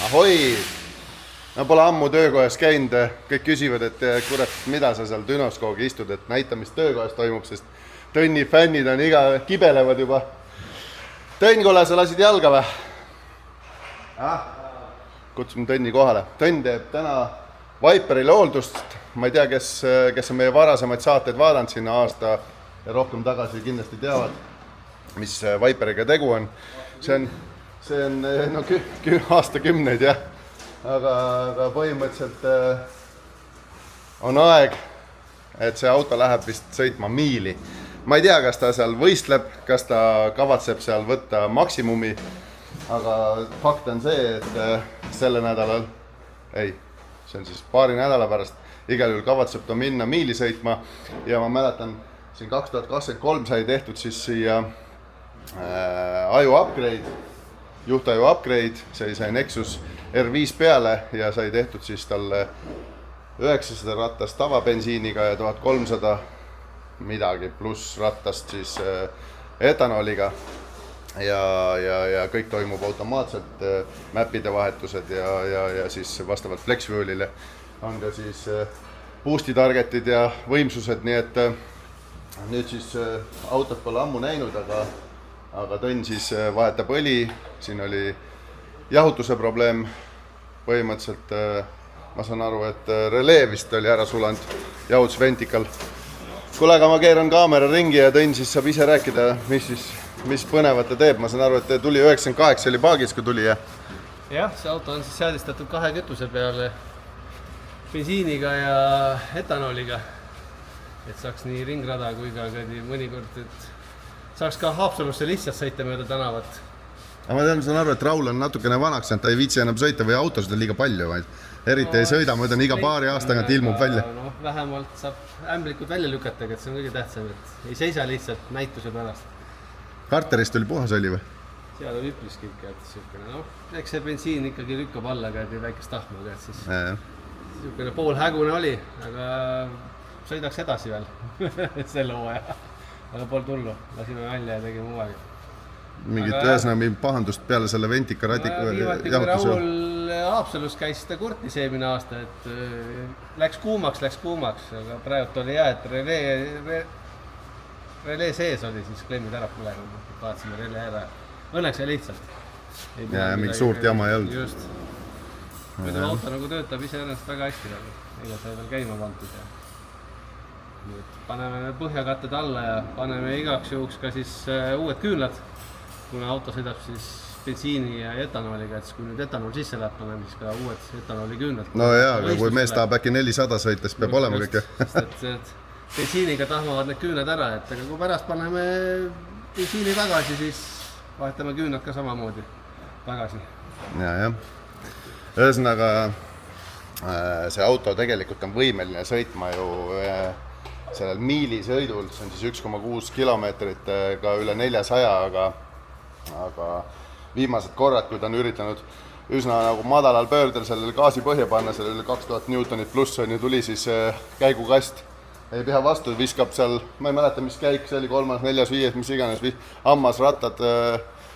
Ahoi! Ma pole ammu töökojas käinud, kõik küsivad, et kurat, mida sa seal Dünoskoogi istud, et näita, mis töökojas toimub, sest Tõnni fännid on kibelevad juba. Tõnn, kuule, sa lasid jalga või? Kutsume Tõnni kohale. Tõnn teeb täna Viperile hooldust. Ma ei tea, kes on meie varasemaid saateid vaadanud sinna aasta ja rohkem tagasi kindlasti teavad, mis Viperiga tegu on. See on no, aastakümneid, jah. Aga põhimõtteliselt on aeg, et see auto läheb vist sõitma miili. Ma ei tea, kas ta seal võistleb, kas ta kavatseb seal võtta maksimumi, aga fakt on see, et selle nädalal, see on siis paari nädala pärast, igal juhul kavatseb ta minna miili sõitma ja ma mäletan, siin 2023 sai tehtud siis siia aju upgrade, juhtaju upgrade, see sai Nexus R5 peale ja sai tehtud siis talle 900 rattast tavabensiiniga ja 1300 midagi pluss rattast siis etanooliga ja kõik toimub automaatselt, mäppide vahetused ja siis vastavalt FlexFuelile on ka siis boosti targetid ja võimsused, nii et nüüd siis autot pole ammu näinud, aga Tõnn siis vahetab õli, siin oli jahutuse probleem, põhimõtteliselt ma saan aru, et relee vist oli ära sulanud, jahutusventikal. Kuule, aga ma keeran kaamera ringi ja Tõnn siis saab ise rääkida, mis põnevat ta teeb. Ma saan aru, et tuli 98 oli paagis, kui tuli, jah? Jah, see auto on siis seadistatud 2 kütuse peale, bensiiniga ja etanooliga, et saaks nii ringrada kui ka mõnikord, et saaks ka Haapsalusse lihtsalt sõita mööda tänavat. Ma saan aru, et Raul on natukene vanaks, et ta ei viitsi enam sõita või autosid on liiga palju, vaid eriti ei sõida, ma ütlen, iga paari aastaga ilmub välja. No, vähemalt saab ämblikud välja lükata, et see on kõige tähtsam, et ei seisa lihtsalt näituse pärast. Karterist oli puhas oli või? Seal on üpriski ikka, et siukene, noh, eks see bensiin ikkagi lükkab alla ka väikest tahmaga, et siis siukene poolhägune oli, aga sõidaks edasi veel selle hooaja. Aga pole tullu, lasime välja ja tegime uuega. Mingit ühesõnaga pahandust peale selle ventika radiku jahutuse? Raul Haapsalus käis seda kurti eelmine aasta, et läks kuumaks, aga praegu oli hea, et relee sees oli, siis klemmid ära põlenud, vaatasime relee ära. Õnneks ja lihtsalt. Ja mingit suurt jama ei olnud. Just. Nüüd auto nagu töötab ise ennast väga hästi, eile sai veel käima pandud. Nüüd paneme põhjakatted alla ja paneme igaks juhuks ka siis uued küünlad, kuna auto sõidab siis bensiini ja etanooliga, et kui nüüd etanool sisse läheb, paneme siis ka uued etanooli küünlad. No jaa, aga kui mees tahab äkki 400 sõita, siis peab olema kõik. Sest et bensiiniga tahmavad need küünlad ära, et aga kui pärast paneme bensiini tagasi, siis vahetame küünlad ka samamoodi tagasi. Jah. Ühesõnaga, see auto tegelikult on võimeline sõitma ju sellel miilisõidul, see on siis 1,6 kilomeetrit ka üle 400, aga viimased korrad, kui ta on üritanud üsna nagu madalal pöördel sellel gaasi põhja panna, sellel 2000 Newtonit pluss on ju tuli, siis käigukast ei pea vastu, viskab seal, ma ei mäleta, mis käik, see oli 3., 4., 5., mis iganes, hammasrattad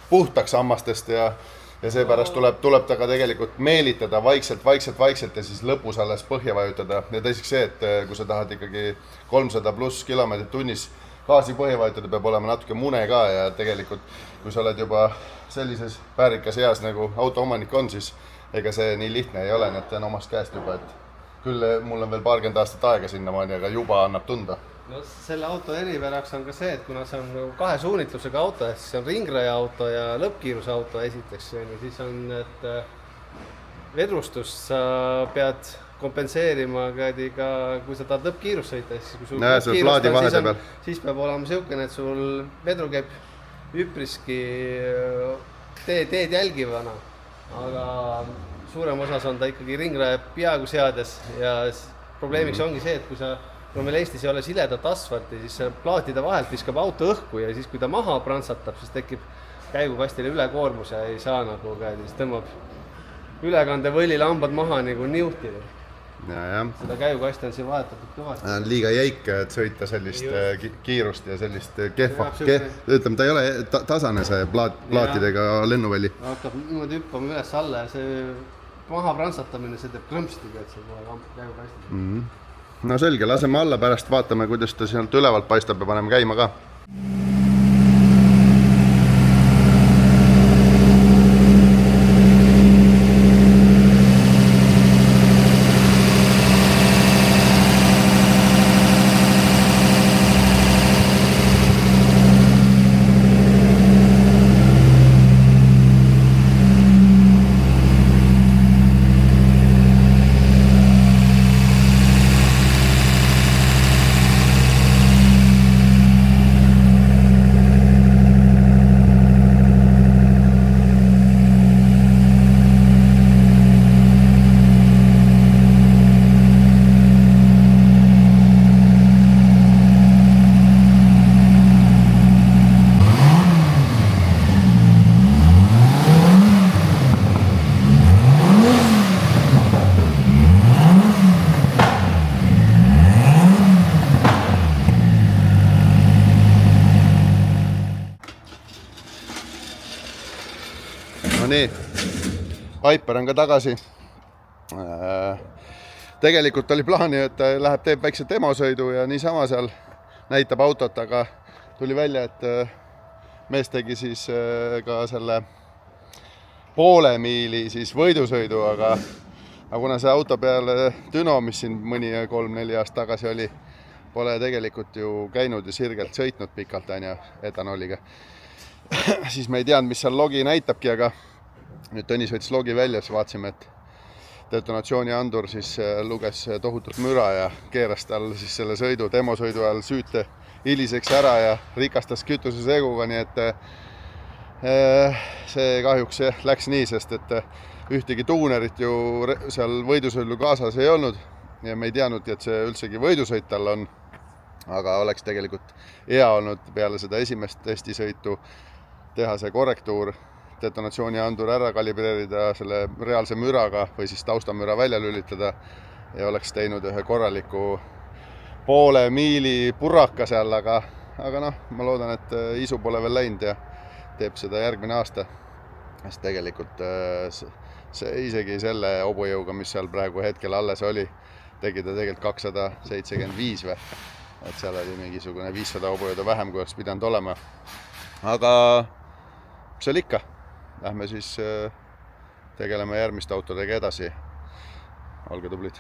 puhtaks hammastest ja seepärast tuleb ta ka tegelikult meelitada vaikselt ja siis lõpus alles põhja vajutada. Ja teiseks see, et kui sa tahad ikkagi 300 pluss kilomeetrit tunnis gaasi põhja vajutada, peab olema natuke mune ka ja tegelikult kui sa oled juba sellises väärikas eas nagu autoomanik on, siis ega see nii lihtne ei ole, nii et on omast käest juba, et küll mul on veel paarkümmend aastat aega sinnamaani, aga juba annab tunda. No selle auto eripäraks on ka see, et kuna see on 2 suunitlusega auto, siis on ringraja auto ja lõppkiiruse auto esiteks, siis on, et vedrustust sa pead kompenseerima ka, kui sa tahad lõppkiirust sõita, siis kui sul lõppkiirust on, siis peab olema siukene, et sul vedru käib üpriski teed jälgivana, aga suurem osas on ta ikkagi ringraja peaaegu seades ja probleemiks ongi see, et kui meil Eestis ei ole siledat asfalti, siis plaatide vahelt viskab auto õhku ja siis kui ta maha prantsatab, siis tekib käigukastile ülekoormus ja ei saa nagu käed, siis tõmbab ülekandevõli lambad maha nagu niuhtida. Seda käigukasti on siin vahetatud kõvasti. Liiga jäik, et sõita sellist kiirust ja sellist kehva. Ütleme, ta ei ole tasane see plaatidega lennuväli. Hakkab niimoodi hüppama üles alla ja see maha prantsatamine, see teeb krõmpstiga, et see kohe käigu paistab. no selge, laseme alla, pärast vaatame, kuidas ta sealt ülevalt paistab ja paneme käima ka. No nii, Viper on ka tagasi. Tegelikult oli plaani, et ta läheb, teeb väikse demosõidu ja niisama seal näitab autot, aga tuli välja, et mees tegi siis ka selle poole miili siis võidusõidu, aga kuna see auto peale Düno, mis siin mõni 3-4 aasta tagasi oli, pole tegelikult ju käinud ja sirgelt sõitnud pikalt, etanoliga, siis me ei teadnud, mis seal logi näitabki, aga nüüd Tõnis võttis logi välja, siis vaatasime, et detonatsiooniandur siis luges tohutult müra ja keeras tal siis selle sõidu, demosõidu ajal süüte hiliseks ära ja rikastas kütuseseguga, nii et see kahjuks läks nii, sest et ühtegi tuunerit ju seal võidusõidu kaasas ei olnud ja me ei teadnudki, et see üldsegi võidusõit tal on, aga oleks tegelikult hea olnud peale seda esimest testisõitu teha see korrektuur, detonatsiooniandur ära kalibreerida selle reaalse müraga või siis taustamüra välja lülitada ja oleks teinud ühe korraliku poole miili purraka seal, aga noh, ma loodan, et isu pole veel läinud ja teeb seda järgmine aasta. Sest tegelikult see, isegi selle hobujõuga, mis seal praegu hetkel alles oli, tegi ta tegelikult 275 või, et seal oli mingisugune 500 hobujõuda vähem, kui oleks pidanud olema. Aga mis seal ikka? Lähme siis tegeleme järgmiste autodega edasi. Olge tublid!